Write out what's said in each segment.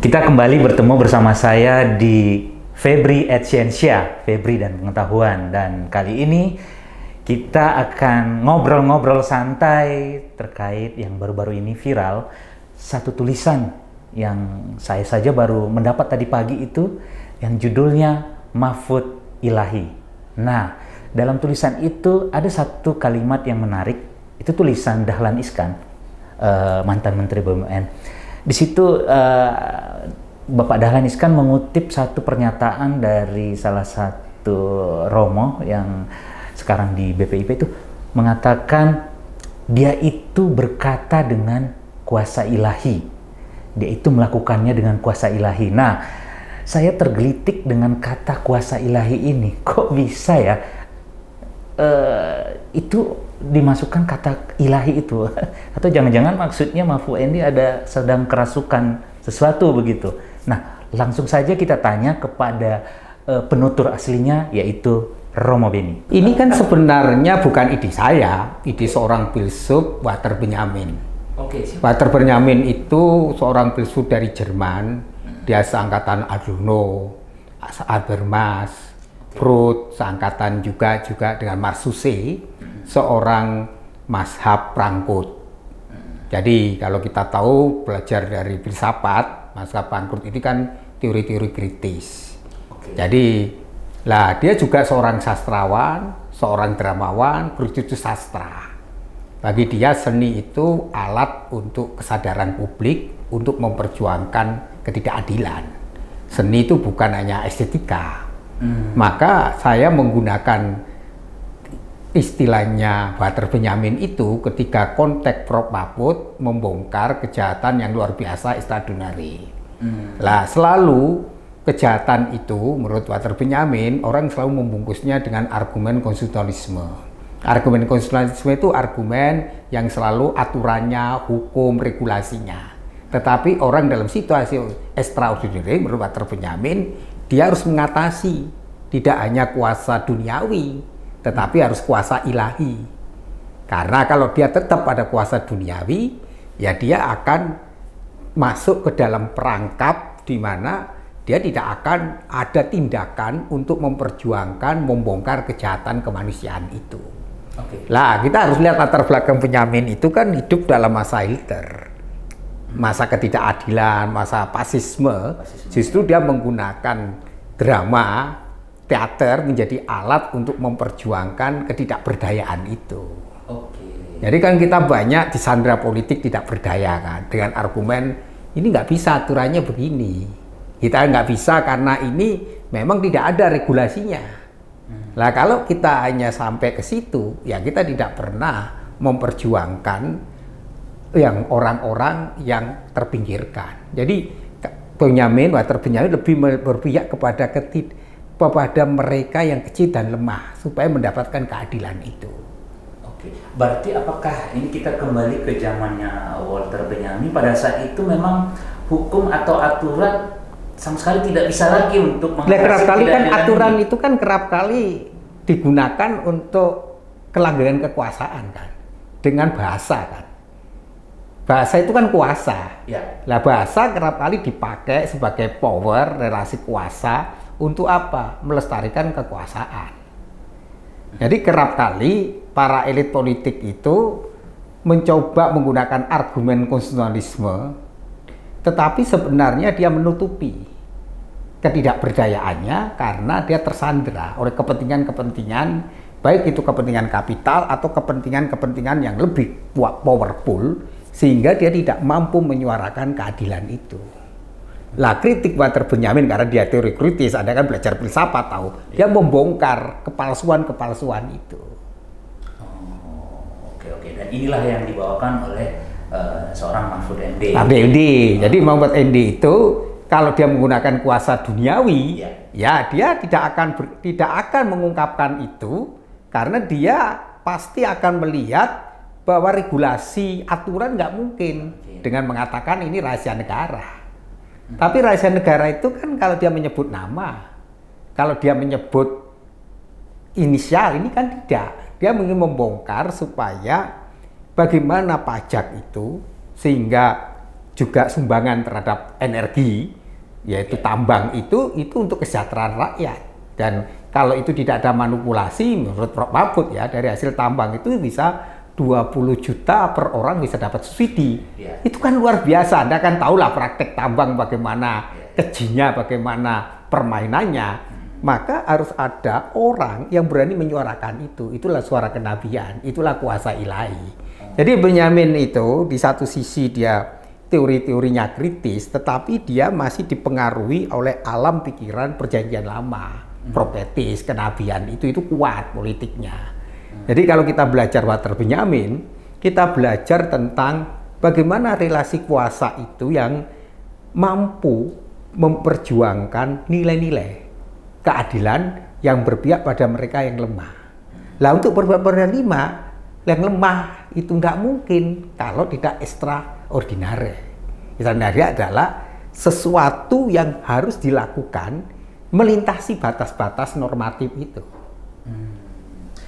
Kita kembali bertemu bersama saya di Febri et Scientia, Febri dan Pengetahuan. Dan kali ini kita akan ngobrol-ngobrol santai terkait yang baru-baru ini viral. Satu tulisan yang saya saja baru mendapat tadi pagi itu, yang judulnya Mahfud Ilahi. Nah, dalam tulisan itu ada satu kalimat yang menarik. Itu tulisan Dahlan Iskan, mantan Menteri BUMN. Di situ Bapak Dahlan Iskan mengutip satu pernyataan dari salah satu Romo yang sekarang di BPIP itu, mengatakan dia itu berkata dengan kuasa ilahi. Dia itu melakukannya dengan kuasa ilahi. Nah, saya tergelitik dengan kata kuasa ilahi ini. Kok bisa ya? Itu dimasukkan kata ilahi itu, atau jangan-jangan maksudnya Mahfud MD ada sedang kerasukan sesuatu begitu. Nah, langsung saja kita tanya kepada penutur aslinya, yaitu Romo Beni. Ini kan sebenarnya bukan ide saya, ide seorang filsuf, Walter Benjamin. Walter Benjamin itu seorang filsuf dari Jerman. Dia seangkatan Adorno, Habermas, Freud, seangkatan juga dengan Marcuse, seorang mazhab Frankfurt. Jadi kalau kita tahu belajar dari filsafat, mazhab Frankfurt ini kan teori-teori kritis. Jadi lah dia juga seorang sastrawan, seorang dramawan, berjudul sastra. Bagi dia seni itu alat untuk kesadaran publik, untuk memperjuangkan ketidakadilan. Seni itu bukan hanya estetika. Maka saya menggunakan istilahnya Walter Benjamin itu ketika konteks Prof. Mahfud membongkar kejahatan yang luar biasa extraordinary. Lah selalu kejahatan itu menurut Walter Benjamin orang selalu membungkusnya dengan argumen konstitusionalisme. Argumen konstitusionalisme itu argumen yang selalu aturannya, hukum, regulasinya. Tetapi orang dalam situasi extraordinary menurut Walter Benjamin, dia harus mengatasi tidak hanya kuasa duniawi, tetapi harus kuasa ilahi. Karena kalau dia tetap pada kuasa duniawi, ya dia akan masuk ke dalam perangkap di mana dia tidak akan ada tindakan untuk memperjuangkan, membongkar kejahatan kemanusiaan itu. Lah, kita harus lihat latar belakang Benjamin itu kan hidup dalam masa Hitler. Masa ketidakadilan, masa fasisme, justru dia menggunakan drama, teater menjadi alat untuk memperjuangkan ketidakberdayaan itu. Jadi kan kita banyak disandra politik tidak berdaya kan, dengan argumen ini nggak bisa aturannya begini. Kita nggak bisa karena ini memang tidak ada regulasinya. Lah kalau kita hanya sampai ke situ, ya kita tidak pernah memperjuangkan yang orang-orang yang terpinggirkan. Jadi Walter Benjamin lebih berpihak kepada mereka yang kecil dan lemah supaya mendapatkan keadilan itu. Berarti apakah ini kita kembali ke zamannya Walter Benjamin, pada saat itu memang hukum atau aturan sama sekali tidak bisa lagi untuk mengatasi kerap kali kan aturan itu kan kerap kali digunakan untuk kelanggengan kekuasaan kan, dengan bahasa kan. Bahasa itu kan kuasa. Lah bahasa kerap kali dipakai sebagai power, relasi kuasa untuk apa? Melestarikan kekuasaan. Jadi kerap kali para elit politik itu mencoba menggunakan argumen konstitusionalisme, tetapi sebenarnya dia menutupi ketidakberdayaannya karena dia tersandra oleh kepentingan-kepentingan, baik itu kepentingan kapital atau kepentingan-kepentingan yang lebih powerful, sehingga dia tidak mampu menyuarakan keadilan itu. Lah kritik Walter Benjamin karena dia teori kritis, Anda kan belajar filsafat tahu, dia membongkar kepalsuan-kepalsuan itu. Oke. Dan inilah yang dibawakan oleh seorang Mahfud MD. Jadi Mahfud MD itu kalau dia menggunakan kuasa duniawi, ya dia tidak akan mengungkapkan itu karena dia pasti akan melihat bahwa regulasi aturan nggak mungkin dengan mengatakan ini rahasia negara. Tapi rahasia negara itu kan kalau dia menyebut nama, kalau dia menyebut inisial, ini kan tidak. Dia ingin membongkar supaya bagaimana pajak itu sehingga juga sumbangan terhadap energi yaitu tambang itu untuk kesejahteraan rakyat. Dan kalau itu tidak ada manipulasi, menurut Prof. Mahfud ya, dari hasil tambang itu bisa 20 juta per orang bisa dapat subsidi. Itu kan luar biasa. Anda kan tahulah praktek tambang bagaimana kejinya, bagaimana permainannya. Maka harus ada orang yang berani menyuarakan itu. Itulah suara kenabian, itulah kuasa ilahi. Jadi Benyamin itu di satu sisi dia teori-teorinya kritis, tetapi dia masih dipengaruhi oleh alam pikiran perjanjian lama, profetis, kenabian, itu kuat politiknya. Jadi kalau kita belajar Walter Benjamin, kita belajar tentang bagaimana relasi kuasa itu yang mampu memperjuangkan nilai-nilai keadilan yang berpihak pada mereka yang lemah. Lah untuk berpihak pada yang lemah itu nggak mungkin kalau tidak extraordinary. Extraordinary adalah sesuatu yang harus dilakukan melintasi batas-batas normatif itu.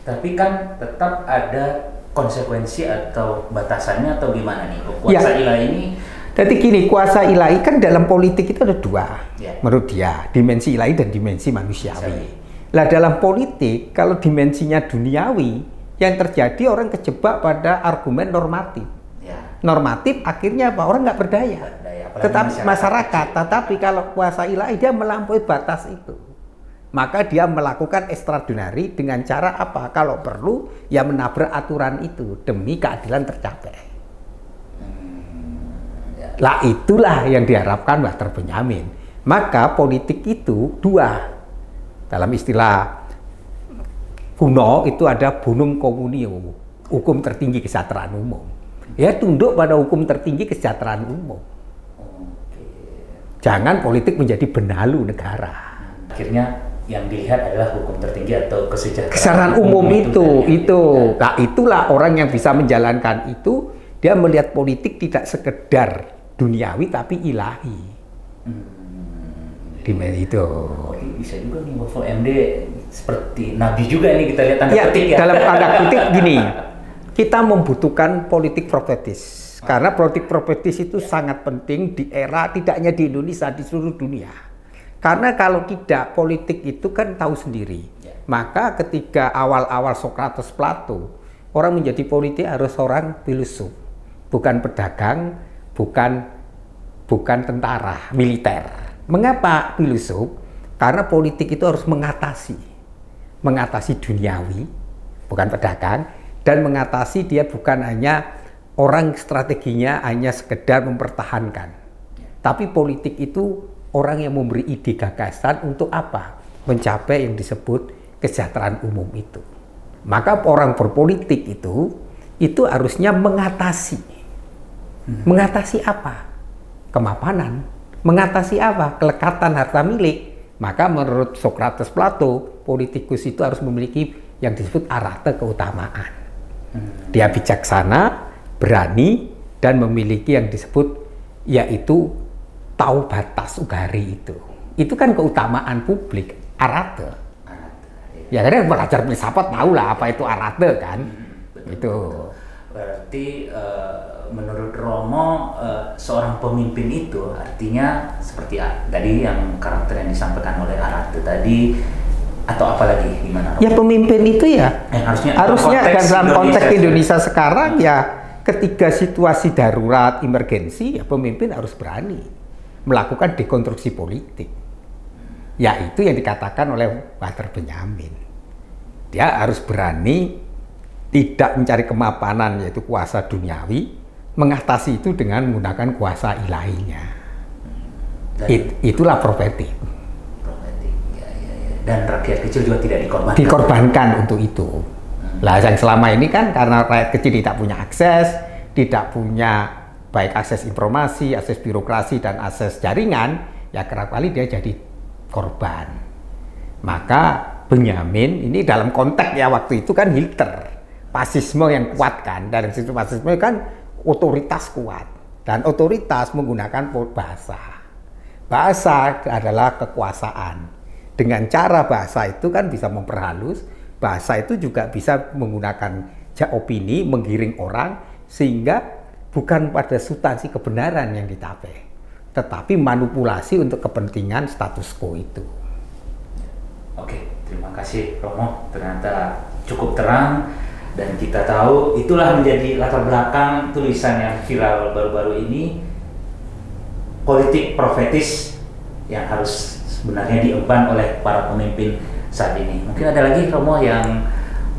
Tapi kan tetap ada konsekuensi atau batasannya atau gimana nih? Kuasa ilahi ini. Jadi gini, kuasa ilahi kan dalam politik itu ada dua, menurut dia, dimensi ilahi dan dimensi manusiawi. Lah dalam politik, kalau dimensinya duniawi, yang terjadi orang kejebak pada argumen normatif. Normatif akhirnya apa? Orang nggak berdaya. Tetapi masyarakat, tetapi kalau kuasa ilahi dia melampaui batas itu. Maka dia melakukan extraordinary dengan cara apa? Kalau perlu, ya menabrak aturan itu demi keadilan tercapai. Lah itulah yang diharapkan Walter Benjamin. Maka politik itu dua. Dalam istilah kuno itu ada bonum communio, hukum tertinggi kesejahteraan umum. Ya tunduk pada hukum tertinggi kesejahteraan umum. Jangan politik menjadi benalu negara. Akhirnya yang dilihat adalah hukum tertinggi atau kesejahteraan umum itu. Nah, itulah orang yang bisa menjalankan itu, dia melihat politik tidak sekedar duniawi tapi ilahi. Itu. Bisa juga nih Bapak MD seperti nabi juga nih kita lihat tanda petik ya. Dalam tanda kutip gini, kita membutuhkan politik profetis. Karena politik profetis itu sangat penting di era tidak hanya di Indonesia, di seluruh dunia. Karena kalau tidak, politik itu kan tahu sendiri. Maka ketika awal-awal Socrates, Plato, orang menjadi politik harus orang filosof, bukan pedagang, bukan tentara, militer. Mengapa filosof? Karena politik itu harus mengatasi duniawi, bukan pedagang, dan mengatasi dia bukan hanya orang strateginya hanya sekedar mempertahankan. Tapi politik itu orang yang memberi ide gagasan untuk apa? Mencapai yang disebut kesejahteraan umum itu. Maka orang berpolitik itu harusnya mengatasi. Mengatasi apa? Kemapanan. Mengatasi apa? Kelekatan harta milik. Maka menurut Socrates, Plato, politikus itu harus memiliki yang disebut arate keutamaan. Dia bijaksana, berani, dan memiliki yang disebut yaitu tahu batas ugari itu. Itu kan keutamaan publik, arate. Ya karena belajar filsafat tahu lah apa itu arate kan. Itu. Berarti menurut Romo seorang pemimpin itu artinya seperti tadi yang karakter yang disampaikan oleh Arate tadi atau apalagi gimana? Ya pemimpin itu ya harusnya dalam konteks Indonesia sekarang ya ketika situasi darurat emergensi ya pemimpin harus berani melakukan dekonstruksi politik. Ya itu yang dikatakan oleh Walter Benjamin. Dia harus berani tidak mencari kemapanan yaitu kuasa duniawi, mengatasi itu dengan menggunakan kuasa ilahinya. Itulah profetik. Dan rakyat kecil juga tidak dikorbankan. Dikorbankan untuk itu. Lah yang selama ini kan karena rakyat kecil tidak punya akses, tidak punya baik akses informasi, akses birokrasi dan akses jaringan, ya kerap kali dia jadi korban. Maka Benjamin ini dalam konteks ya waktu itu kan Hitler. Fasisme yang kuat kan, dari situ fasisme kan otoritas kuat dan otoritas menggunakan bahasa. Bahasa adalah kekuasaan. Dengan cara bahasa itu kan bisa memperhalus, bahasa itu juga bisa menggunakan opini, menggiring orang sehingga bukan pada substansi kebenaran yang dicapai, tetapi manipulasi untuk kepentingan status quo itu. Oke, terima kasih Romo. Ternyata cukup terang dan kita tahu itulah menjadi latar belakang tulisan yang viral baru-baru ini, politik profetis yang harus sebenarnya diemban oleh para pemimpin saat ini. Mungkin ada lagi Romo yang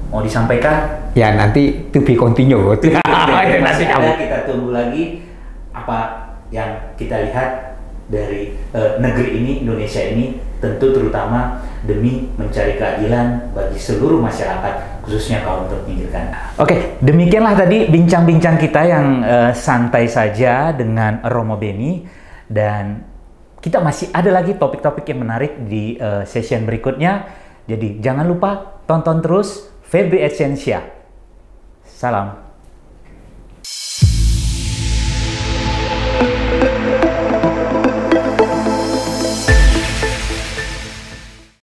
mau disampaikan? Ya nanti to be continued. Masih ada, kita tunggu lagi apa yang kita lihat dari negeri ini, Indonesia ini, tentu terutama demi mencari keadilan bagi seluruh masyarakat, khususnya kaum terpinggirkan. Oke, demikianlah tadi bincang-bincang kita yang santai saja dengan Romo Beni, dan kita masih ada lagi topik-topik yang menarik di session berikutnya. Jadi jangan lupa tonton terus Febri Essensia. Salam.